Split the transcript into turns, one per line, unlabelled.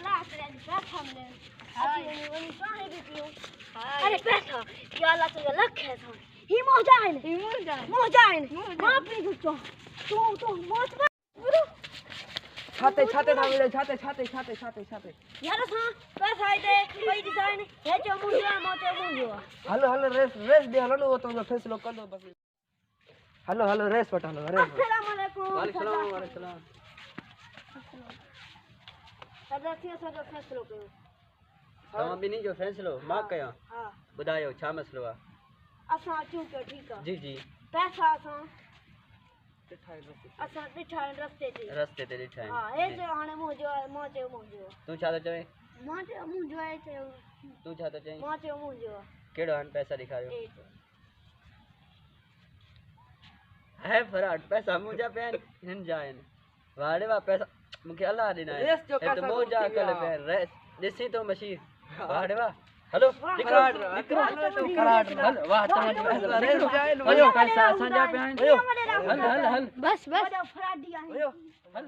Last रे पैसा मिले वही काहे भी पियो अरे पैसा या अल्लाह तुझे लख है था ही मोजाइन माफ नहीं कुछ तू मौत
छाते था मेरे छाते
यार सा पैसा आए दे कोई डिजाइन है जो मुझे मोते मुझे
हेलो रेस दे हेलो वो तो फैसला कर दो बस हेलो रेस पटा लो रेस
अस्सलाम वालेकुम
वालेकुम
सदा फैसलो कयो
तमाम भी नहीं जो फैसलो मां कया
हां
बुधायो छा मसलो आ
असा चूं के ठीक है
जी
पैसा असा दिठाई रस्ते ते
ॾिठाई
हां हे जो हाणे मोजो
तू छा तो चवे
मुंहिंजो आहे चयो
तू छा तो चई
मुंहिंजो
केड़ो हन पैसा दिखायो
ए
है फराड पैसा मुजा पेन हिन जाइन वाड़े वा पैसा मुके अल्लाह दिना है
रेस जो
तो
पैसा
मोजा
गोटी
कल
विया।
पेन रेस दिसी तो मशीर वाड़े वा हेलो
कराड
हल वाह तमा रेस पैसा असा जा पे आइन
अयो
हल
बस फराड दिया है
हल